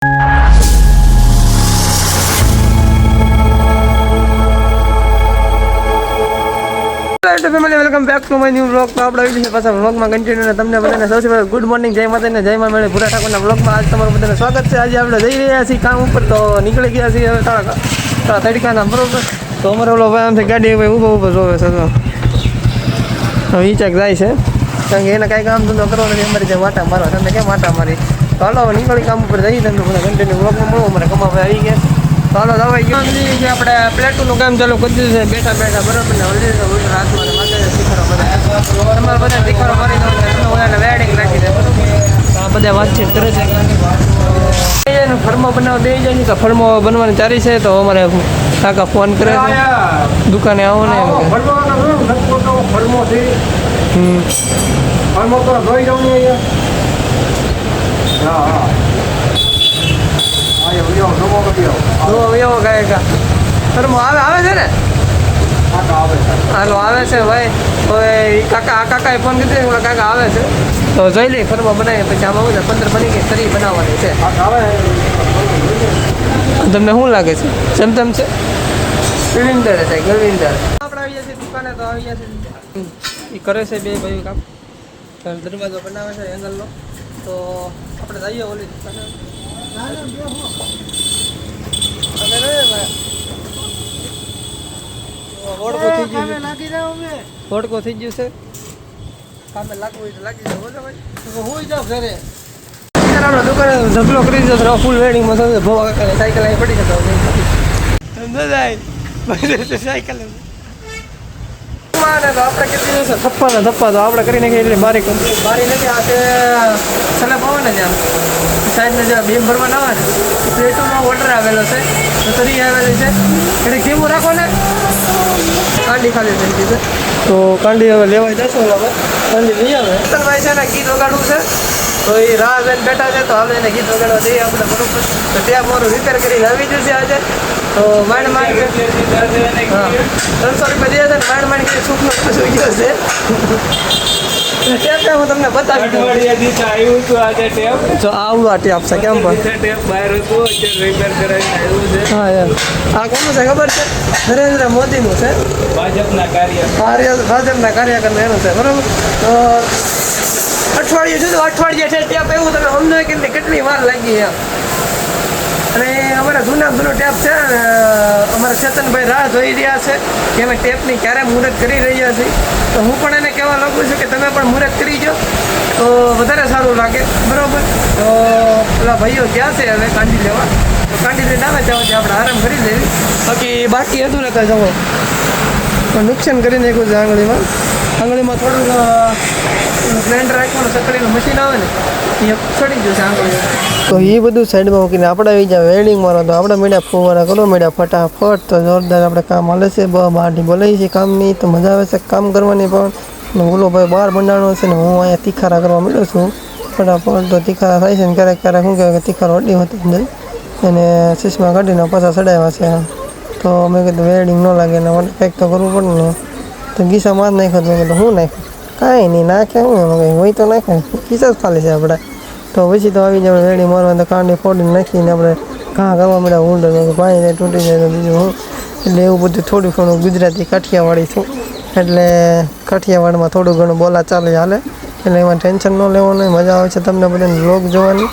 Family welcome back to my new vlog. તો આપણે આવી છે પાછા વ્લોગમાં કન્ટિન્યુ ને તમને બધાને સૌથી પહેલાં ગુડ મોર્નિંગ, જય માતાને જય માં મેળે ભૂરા ઠાકોરના વ્લોગમાં આજ તમારું બધાને સ્વાગત છે. આજે આપણે જઈ રહ્યા છીએ કામ ઉપર, તો નીકળી ગયા છીએ હવે થોડા તડકાના બરોબર. તો અમારો ઓલો ભાઈ આમથી ગાડી ભાઈ ઊભો જોવે છે, તો હવે ઈચાક જાય છે કારણ કે એને કાંઈ કામ ધંધો કરવો નથી, અમારી જે વાટા મારવા તમને કેમ વાટા મારી. તો હાલો હવે નીકળી કામ ઉપર જઈએ, તમને બધા કન્ટિન્યુ વ્લોગમાં મળો. અમારે કમાવા આવી ગયા. તો હાલો દવાઈ ગયો છે, આપણે પ્લેટનું કામ ચાલુ કરી દીધું છે બેઠા બેઠા બરોબર ને. હલ્દી હાથમાં માથે શીખરો બધા તમારે બધા શીખરો મારી દો, બધાને વેડિંગ નાખી દે બરોબર. આ બધા વાતચીત કરે છે. ફરમો બનાવવા દઈ જાય ને તો ફરમો બનવાની ચારી છે. તો અમારે કાકા ફોન કરે છે દુકાને આવો ને ફરમો આવે છે ને. હાલો આવે છે ભાઈ. હવે કાકાએ ફોન કીધું ઓલા કાકા આવે છે, તો જોઈ લઈ ફરમો બનાવીએ પછી આમાં બધા 15 બની ગઈ તરી બનાવવાની છે. તમને શું લાગે છે? ચમચમ છે ગવિંદર છે ગવિંદર. આપણે આવી જઈએ દુકાને, તો આવી જશે એ કરે છે બે ભાઈ કામ, દરવાજો બનાવે છે એંગલનો. તો આપણે જઈએ ઓલી દુકાને. ઓળખો થઈ ગયું છે, કામે લાગવું હોય તો લાગી જાય. બોલો ભાઈ હોઈ જાવ ઘરે. આપણે દુકાને ઢગલો કરી દીધો ફૂલ વેડિંગમાં થશે. ભોવા સાયકલ અહીં પડી જતો સાયકલ તો આપણે કેટલી છે ધપ્પા તો આપણે કરી નાખીએ. એટલે બારી નથી આ તે સલાહ પાવે ને ત્યાં સાઈડને જ્યાં બેમ ભરવા ના આવે ને પ્લેટોમાં ઓર્ડર આવેલો છે, તો તરી આવેલી છે એટલે ધીમું રાખો ને. કાંડી ખાલી થઈ ગઈ છે, તો કાંડી હવે લેવાય જશો. હવે કાંડી લઈ આવે ભાઈ છે ને ગીત વગાડવું છે, તો એ રાહ જોઈને બેઠા છે. તો હાલ એને ગીત વગાડવા દઈએ આપણે બરોબર. તો ત્યાં મારું રિપેર કરીને આવી જશે આજે. તો માંડ 300 રૂપિયા દે છે ને માંડ કે સુખનો પાછું ગયો છે. ટેપ હું તમને બતાવી દઉં. જો આવું આ ટેપ છે કેમ પણ હા યાર. આ કોનું છે ખબર છે? નરેન્દ્ર મોદીનું છે, ભાજપના કાર્યકરનું એનું છે બરોબર. તો અઠવાડિયું સુધી અઠવાડિયે છે ટેપ એવું તમે સમજો કે કેટલી વાર લાગી એમ. અને અમારા જૂનો ટેપ છે, અમારા ચેતનભાઈ રાહ જોઈ રહ્યા છે કે અમે ટેપની ક્યારે મુહૂર્ત કરી રહ્યા છીએ. તો હું પણ એને કહેવા લાગુ છું કે તમે પણ મુહૂર્ત કરી જાઓ તો વધારે સારું લાગે બરાબર. તો પેલા ભાઈઓ ગયા છે હવે કાંડી લેવા, તો કાંડી લઈને આવે ત્યાં આપણે આરામ કરી લેવી. બાકી હતું ને કાંઈ જવો તો નુકસાન કરી નાખ્યું છે આંગળીમાં થોડુંક બ્લેન્ડ રાખવાનું સકડીનું મશીન આવે ને એ ચડી જશે આંગળી. તો એ બધું સાઈડમાં મૂકીને આપણે આવી જાય વેલ્ડિંગ મારો. તો આપણે મીડિયા ફુવારા કરો મીડિયા ફટાફટ. તો જોરદાર આપણે કામ હાલે છે, બહારથી બોલાવી છે કામની. તો મજા આવે છે કામ કરવાની પણ. ઓલો ભાઈ બહાર બંધાણો છે ને હું અહીંયા તીખારા કરવા મળ્યો છું ફટાફટ. તો તીખારા થાય છે ને ક્યારેક શું કહેવાય કે તીખારો અડી હતી અંદર એને ચશ્મા કાઢીને પાછા ચડાવ્યા છે. તો મેં કીધું વેલ્ડિંગ ન લાગે એના માટે પેક તો કરવું પડે ને. તો ગીસામાં જ નાખ્યો. મેં કીધું હું નાખ્યું કાંઈ નહીં નાખે હું એમ કંઈ હોય તો નાખે ગીસા જ ખાલી છે આપણે. તો પછી તો આવી જાય વેડી મારવા. તો કાંડી ફોડીને નાખીને આપણે ઘા કરવા મળ્યા ઊંડર પાણી જાય તૂટી જાય તો બીજું હું. એટલે એવું બધું થોડું ઘણું ગુજરાતી કાઠિયાવાડી છું, એટલે કાઠિયાવાડમાં થોડું ઘણું બોલા ચાલે હાલે. એટલે એમાં ટેન્શન ન લેવાનું. મજા આવે છે તમને બધાને વ્લોગ જોવાની,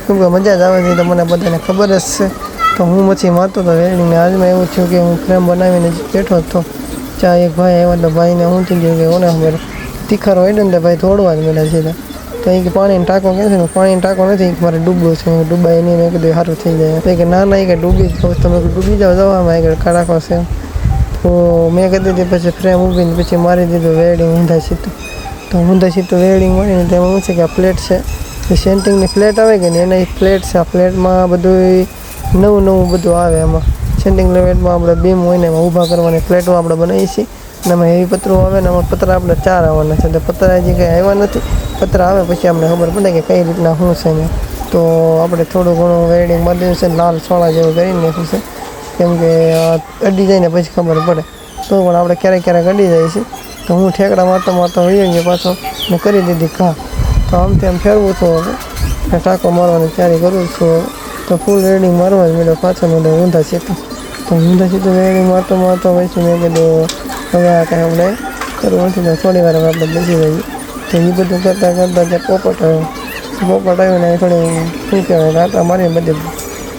કેમ કે મજા જ આવે છે. તો મને બધાને ખબર જ છે. તો હું મચ્છી મારતો હતો વેડીને. આજમાં એવું થયું કે હું ફ્રેમ બનાવીને બેઠો હતો, ચા એક ભાઈ આવ્યા તો ભાઈને હું થઈ ગયું કે કોને ખબર તીખારો હોય ને ભાઈ થોડવા જ મળે છે. તો એ કે પાણીનો ટાંકો કહે છે ને પાણીનો ટાંકો નથી, મારે ડૂબવું છે, હું ડૂબાય નહીં. મેં કીધું સારું થઈ જાય. કે ના એ કે ડૂબી જ તમે ડૂબી જાઓ જવામાં એ રાખો છે. તો મેં કહી દીધી પછી ફ્રેમ ઊભીને પછી મારી દીધું વેલ્ડિંગ ઊંધા સીધું. તો ઊંધા સીધું વેલ્ડિંગ મળીને તેમાં શું છે કે આ પ્લેટ છે એ સેન્ટિંગની પ્લેટ આવે કે ને એના એ પ્લેટ છે. આ પ્લેટમાં બધું નવું બધું આવે. એમાં સેન્ટિંગ પ્લેટમાં આપણે બીમ હોય ને એમાં ઊભા કરવાની પ્લેટો આપણે બનાવીએ છીએ. અને એમાં હેવી પતરું આવે ને એમાં પતરા આપણે 4 આવવાના છે. તો પતરા હજી કંઈ આવ્યા નથી, પતરા આવે પછી આપણે ખબર પડે કે કઈ રીતના શું છે ને. તો આપણે થોડું ઘણું વેલ્ડિંગ બાંધ્યું છે, લાલ સોળા જેવું કરી નાખ્યું છે, કેમ કે અડી જાય ને પછી ખબર પડે. તો પણ આપણે ક્યારેક અડી જાય છે. તો હું ઠેકડા મારતો વળી ગયો પાછો ને કરી દીધી ઘા. તો આમથી આમ ફેરવું છું હવે, ટાંકો મારવાની તૈયારી કરું છું. તો ફૂલ વેલ્ડિંગ મારવા જ મેળો પાછળ ઊંધા છે તો ઊંધા છે તો વેલ્ડિંગ મારતો પછી મેં કીધું હવે આ કાંઈ આપણે કરવું નથી તો થોડી વાર આપણે બેસી જઈએ તો એ બધું કરતાં ત્યાં પોપટ આવ્યો ને થોડી શું કહેવાય આટા મારીને બધી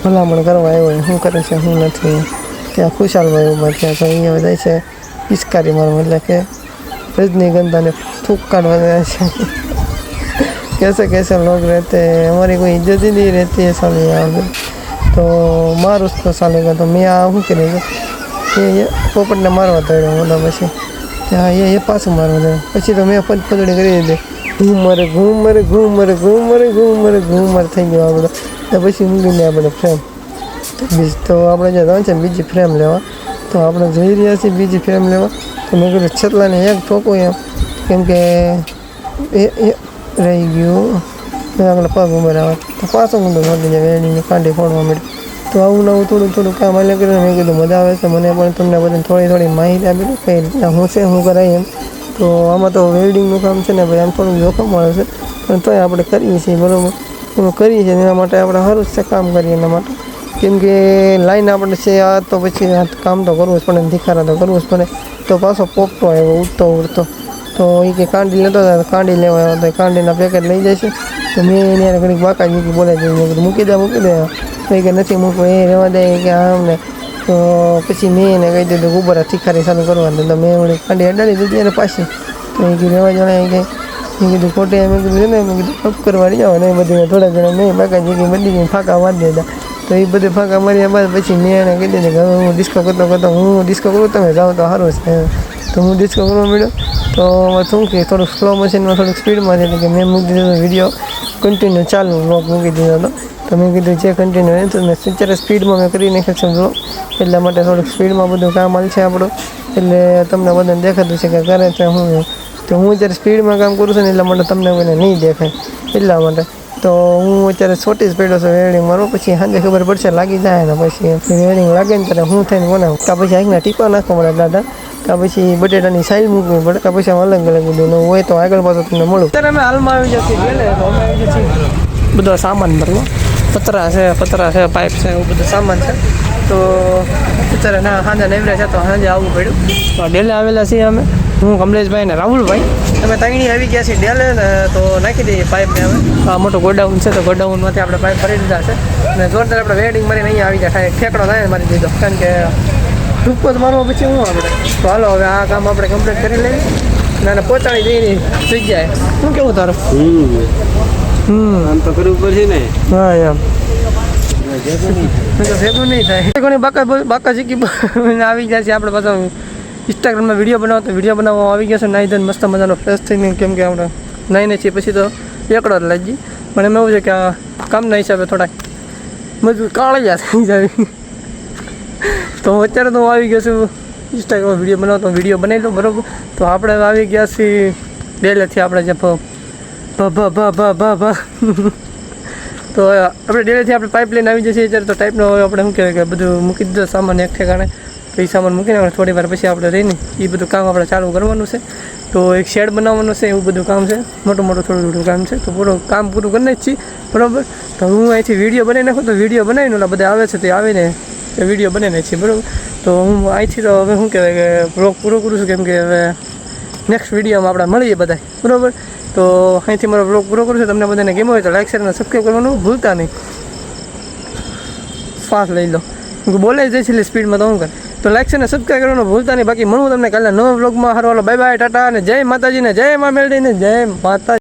ભલામણ કરવા આવ્યો શું કરે છે શું નથી ત્યાં ખુશાલભાઈ ઉભા થયા તો અહીંયા જાય છે પિચકારી મારવા એટલે કે રજનીગંધાને થૂક કાઢવા જાય છે कैसे लोग रहते हैं हमारी कोई इज्जत ही नहीं रहती है साले यहाँ पे तो मार उसको साले का तो मैं यहाँ શું करेगा ये પોપટને મારવા તળ્યો ઓલા પછી ત્યાં એ પાછું મારવા દે પછી તો મેં પદડી કરી દીધી ઘૂમર થઈ ગયો આપણે તો પછી મૂકીને આપણે ફ્રેમ તો આપણે જે જવાનું છે બીજી ફ્રેમ લેવા તો આપણે જઈ રહ્યા છીએ બીજી ફ્રેમ લેવા તો મેં કીધું છેલ્લાને એક ઠોકું એમ કેમ કે એ રહી ગયું આગળ પગ ઉમેર આવે તો પાછો ઊંડો નોંધી જાય વેણીને કાંડી ફોડવા મળ્યું તો આવું નવું થોડું કામ હાલે કરીને મેં કીધું મજા આવે છે મને પણ તમને બધાને થોડી માહિતી આપી કઈ રીતના હું છે હું કરાય એમ તો આમાં તો વેલ્ડિંગનું કામ છે ને ભાઈ આમ થોડું જોખમ મળે છે પણ તોય આપણે કરીએ છીએ બરાબર એમાં કરીએ છીએ એના માટે આપણે સારું જ છે કામ કરીએ એના માટે કેમ કે લાઈન આપણે છે આ તો પછી આ કામ તો કરવું જ પડે ધિખારા તો કરવું જ પડે તો પાછો પોપટો આવ્યો ઉડતો તો એ કે કાંડી લેતો હતા કાંડી લેવા આવ્યો તો કાંડીના પેકેટ લઈ જાય છે તો મેં એને ઘડીક બાકાજી બોલાવી દીધી મૂકી દે તો કે નથી મૂકવું એ રહેવા દે કે આમ ને તો પછી મેં એને કહી દીધું ગુબ્બારા તીખારી ચાલુ કરવાનું તો મેં વળી કાંડી અડાડી દીધી એને પાછી તો એ કીધું રહેવા જણાય કે મેં કીધું ખોટે મેં કીધું ને મેં કીધું ટપ કરવાની જાઓ ને એ બધું થોડા ઘણા મેં બાકાજી બધી ફાંકા મારી દીધા તો એ બધે ફાંકા માર્યા બાદ પછી મેં એને કહી દીધું કે હવે હું ડિસ્કો કરતો હું ડિસ્કો કરું તમે જાઓ તો સારું છે તો હું ડિસ્કો કરવા મળ્યો તો શું કે થોડુંક સ્લો મશીનમાં થોડુંક સ્પીડમાં છે કે મેં મૂકી દીધો વિડીયો કન્ટિન્યુ ચાલુ બ્લોગ મૂકી દીધો હતો તો મેં કીધું જે કન્ટિન્યુ રહે તો મેં અત્યારે સ્પીડમાં મેં કરી નાખ્યો છે બ્લોગ એટલા માટે થોડુંક સ્પીડમાં બધું કામ હાલ છે આપણું એટલે તમને બધાને દેખાતું છે કે કરે છે હું તો હું અત્યારે સ્પીડમાં કામ કરું છું ને એટલા માટે તમને કોઈને નહીં દેખાય એટલા માટે તો હું અત્યારે છોટી સ્પીડો છું વેલ્ડિંગ મારું પછી સાંજે ખબર પડશે લાગી જાય ને પછી વેલ્ડિંગ લાગે ને ત્યારે હું થઈને બનાવું કાં પછી આગના ટીપા નાખવા મળે દાદા કાં પછી બટેટાની સાઈલ મૂકવી પડે કાં પછી અલગ બધું હોય તો આગળ પાછું તમને મળું અત્યારે અમે હાલમાં આવી જશે ગયેલે તો અમે આવી જઈએ બધો સામાન ભરવા પતરા છે પાઇપ છે એવું બધું સામાન છે તો અત્યારે ના સાંજે નવરા છે તો સાંજે આવવું પડ્યું તો ડેલે આવેલા છીએ અમે હું કમલેશભાઈ ને રાહુલભાઈ અમે ત્રણેય આવી ગયા છીએ ડેલે ને તો નાખી દઈએ પાઇપને હવે આ મોટો ગોડાઉન છે તો ગોડાઉનમાંથી આપણે પાઇપ ભરી દીધા છે અને જોરદાર આપણે વેલ્ડિંગ મારીને અહીંયા આવી જાય ઠેકડો થાય મારી દીધો કારણ કે ટૂંકો જ મારવા પછી હું આપણે તો હાલો હવે આ કામ આપણે કમ્પ્લીટ કરી લઈએ અને પહોંચાડી દઈએ જગ્યાએ શું કેવું તારું આમ તો કરવું પડશે ને હા એમ તો ભેગું નહીં થાય કોની બાકા શીખી આવી ગયા છે આપણે પાછા ઇન્સ્ટાગ્રામમાં વિડીયો બનાવવા આવી ગયા છે નાઈ ધોઈને મસ્ત મજાનો ફ્રેશ થઈને કેમ કે આપણે નાઈને છીએ પછી તો એકડો જ લાગી પણ એમ એવું છે કે આ કામના હિસાબે થોડાક મજબૂત કાળિયા થઈ જાય તો અત્યારે તો હું આવી ગયો છું ઇન્સ્ટાગ્રામમાં વિડીયો બનાવી લો બરાબર તો આપણે આવી ગયા છીએ ડેલેથી આપણે જે તો આપણે ડેલેથી આપણે પાઇપ લઈને આવી જઈએ અત્યારે તો ટાઈપનો આપણે શું કહેવાય કે બધું મૂકી દીધો સામાન એક ઠેકાણે તો એ સામાન મૂકીને આપણે થોડી વાર પછી આપણે રહીને એ બધું કામ આપણે ચાલુ કરવાનું છે તો એક શેડ બનાવવાનું છે એવું બધું કામ છે મોટું થોડું કામ છે તો કામ પૂરું કરીને જ છીએ બરાબર તો હું અહીંથી વિડીયો બનાવી નાખું તો વિડીયો બનાવીને ઓલા બધા આવે છે તે આવીને વિડીયો બનાવીને છીએ બરાબર તો હું અહીંથી તો હવે શું કહેવાય કે બ્લોગ પૂરો કરું છું કેમ કે હવે નેક્સ્ટ વિડીયોમાં આપણે મળીએ બધા બરાબર તો અહીંથી મારો બ્લોગ પૂરો કરું છું તમને બધાને ગેમ હોય તો લાઈક શેર અને સબસ્ક્રાઈબ કરવાનું ભૂલતા નહીં ફાસ્ટ લઈ લો બોલાઈ જાય છે સ્પીડમાં તો હું કર તો લાઈક શેર અને સબસ્ક્રાઈબ કરવાનું ભૂલતા નહીં બાકી મળું તમને કાલે નવા બ્લોગમાં હારવાલો બાય બાય ટાટા અને જય માતાજીને જય મા મેલડીને જય માતા